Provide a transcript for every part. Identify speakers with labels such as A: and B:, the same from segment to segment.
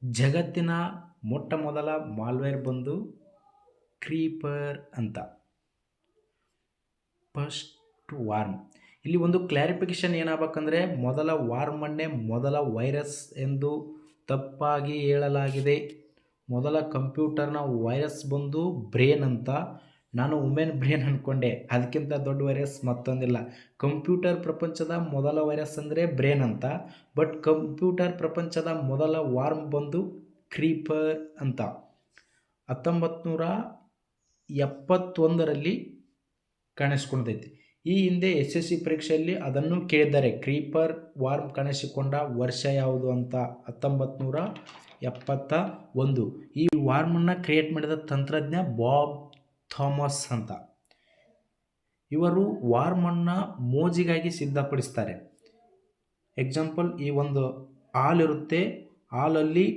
A: ಜಗತ್ತಿನ ಮೊಟ್ಟ ಮೊದಲ ಮಾಲ್ವೇರ್ ಬಂದು ಕ್ರೀಪರ್ ಅಂತ. First warm. ಇಲ್ಲಿ ಒಂದು ಕ್ಲಾರಿಫಿಕೇಶನ್ ಏನಾಗಬೇಕಂದ್ರೆ, ಮೊದಲ ವಾರ್ಮನ್ನೇ ಮೊದಲ ವೈರಸ್ ಎಂದು ತಪ್ಪಾಗಿ ಹೇಳಲಾಗಿದೆ. ಮೊದಲ ಕಂಪ್ಯೂಟರ್ನ ವೈರಸ್ ಬಂದು ಬ್ರೇನ್ ಅಂತ. ನಾನು ವುಮೆನ್ ಬ್ರೇನ್ ಅಂದ್ಕೊಂಡೆ, ಅದಕ್ಕಿಂತ ದೊಡ್ಡ ವೈರಸ್ ಮತ್ತೊಂದಿಲ್ಲ. ಕಂಪ್ಯೂಟರ್ ಪ್ರಪಂಚದ ಮೊದಲ ವೈರಸ್ ಅಂದರೆ ಬ್ರೇನ್ ಅಂತ, ಬಟ್ ಕಂಪ್ಯೂಟರ್ ಪ್ರಪಂಚದ ಮೊದಲ ವಾರ್ಮ್ ಬಂದು ಕ್ರೀಪರ್ ಅಂತ 1971ರಲ್ಲಿ ಕಾಣಿಸ್ಕೊಂಡೈತಿ. ಈ ಹಿಂದೆ SSC ಪರೀಕ್ಷೆಯಲ್ಲಿ ಅದನ್ನು ಕೇಳಿದ್ದಾರೆ, ಕ್ರೀಪರ್ ವಾರ್ಮ್ ಕಾಣಿಸಿಕೊಂಡ ವರ್ಷ ಯಾವುದು ಅಂತ. 1971. ಈ ವಾರ್ಮನ್ನು ಕ್ರಿಯೇಟ್ ಮಾಡಿದ ತಂತ್ರಜ್ಞ ಬಾಬ್ ಥಾಮಸ್ ಅಂತ. ಇವರು ವಾರ್ಮನ್ನು ಮೋಜಿಗಾಗಿ ಸಿದ್ಧಪಡಿಸ್ತಾರೆ. ಎಕ್ಸಾಂಪಲ್, ಈ ಒಂದು ಹಾಲ್ ಇರುತ್ತೆ, ಹಾಲಲ್ಲಿ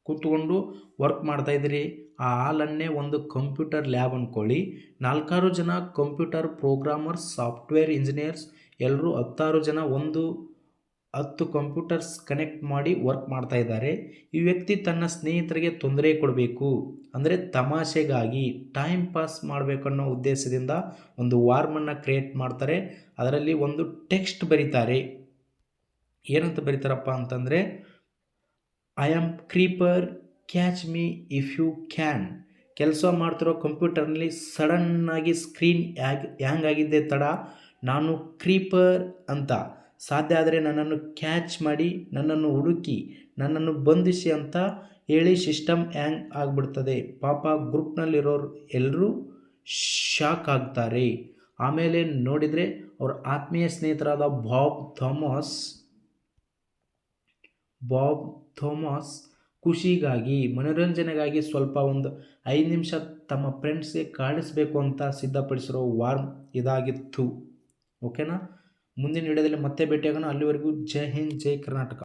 A: ಕೂತ್ಕೊಂಡು ವರ್ಕ್ ಮಾಡ್ತಾ ಇದ್ದೀರಿ. ಆ ಹಾಲನ್ನೇ ಒಂದು ಕಂಪ್ಯೂಟರ್ ಲ್ಯಾಬ್ ಅಂದ್ಕೊಳ್ಳಿ. 4 ಜನ ಕಂಪ್ಯೂಟರ್ ಪ್ರೋಗ್ರಾಮರ್ಸ್, ಸಾಫ್ಟ್ವೇರ್ ಇಂಜಿನಿಯರ್ಸ್, ಎಲ್ಲರೂ 16 ಜನ 10 ಕಂಪ್ಯೂಟರ್ಸ್ ಕನೆಕ್ಟ್ ಮಾಡಿ ವರ್ಕ್ ಮಾಡ್ತಾ ಇದ್ದಾರೆ. ಈ ವ್ಯಕ್ತಿ ತನ್ನ ಸ್ನೇಹಿತರಿಗೆ ತೊಂದರೆ ಕೊಡಬೇಕು, ಅಂದರೆ ತಮಾಷೆಗಾಗಿ ಟೈಮ್ ಪಾಸ್ ಮಾಡಬೇಕನ್ನೋ ಉದ್ದೇಶದಿಂದ ಒಂದು ವಾರ್ಮನ್ನು ಕ್ರಿಯೇಟ್ ಮಾಡ್ತಾರೆ. ಅದರಲ್ಲಿ ಒಂದು ಟೆಕ್ಸ್ಟ್ ಬರೀತಾರೆ. ಏನಂತ ಬರೀತಾರಪ್ಪ ಅಂತಂದರೆ, I am creeper, catch me if you can. ಕೆಲಸ ಮಾಡ್ತಿರೋ ಕಂಪ್ಯೂಟರ್ನಲ್ಲಿ ಸಡನ್ನಾಗಿ ಸ್ಕ್ರೀನ್ ಹ್ಯಾಂಗ್ ಆಗಿದ್ದೆ ತಡ, ನಾನು ಕ್ರೀಪರ್ ಅಂತ, ಸಾಧ್ಯ ಆದರೆ ನನ್ನನ್ನು ಕ್ಯಾಚ್ ಮಾಡಿ, ನನ್ನನ್ನು ಹುಡುಕಿ, ನನ್ನನ್ನು ಬಂಧಿಸಿ ಅಂತ ಹೇಳಿ ಸಿಸ್ಟಮ್ ಹ್ಯಾಂಗ್ ಆಗಿಬಿಡ್ತದೆ. ಪಾಪ ಗ್ರೂಪ್ನಲ್ಲಿರೋರು ಎಲ್ಲರೂ ಶಾಕ್ ಆಗ್ತಾರೆ. ಆಮೇಲೆ ನೋಡಿದರೆ ಅವ್ರ ಆತ್ಮೀಯ ಸ್ನೇಹಿತರಾದ ಬಾಬ್ ಥಾಮಸ್ ಖುಷಿಗಾಗಿ, ಮನೋರಂಜನೆಗಾಗಿ ಸ್ವಲ್ಪ ಒಂದು 5 ನಿಮಿಷ ತಮ್ಮ ಫ್ರೆಂಡ್ಸ್ಗೆ ಕಾಣಿಸ್ಬೇಕು ಅಂತ ಸಿದ್ಧಪಡಿಸಿರೋ ವಾರ್ಮ್ ಇದಾಗಿತ್ತು. ಓಕೆನಾ? ಮುಂದಿನ ವಿಡಿಯೋದಲ್ಲಿ ಮತ್ತೆ ಭೇಟಿಯಾಗೋಣ. ಅಲ್ಲಿವರೆಗೂ ಜೈ ಹಿಂದ್, ಜೈ ಕರ್ನಾಟಕ.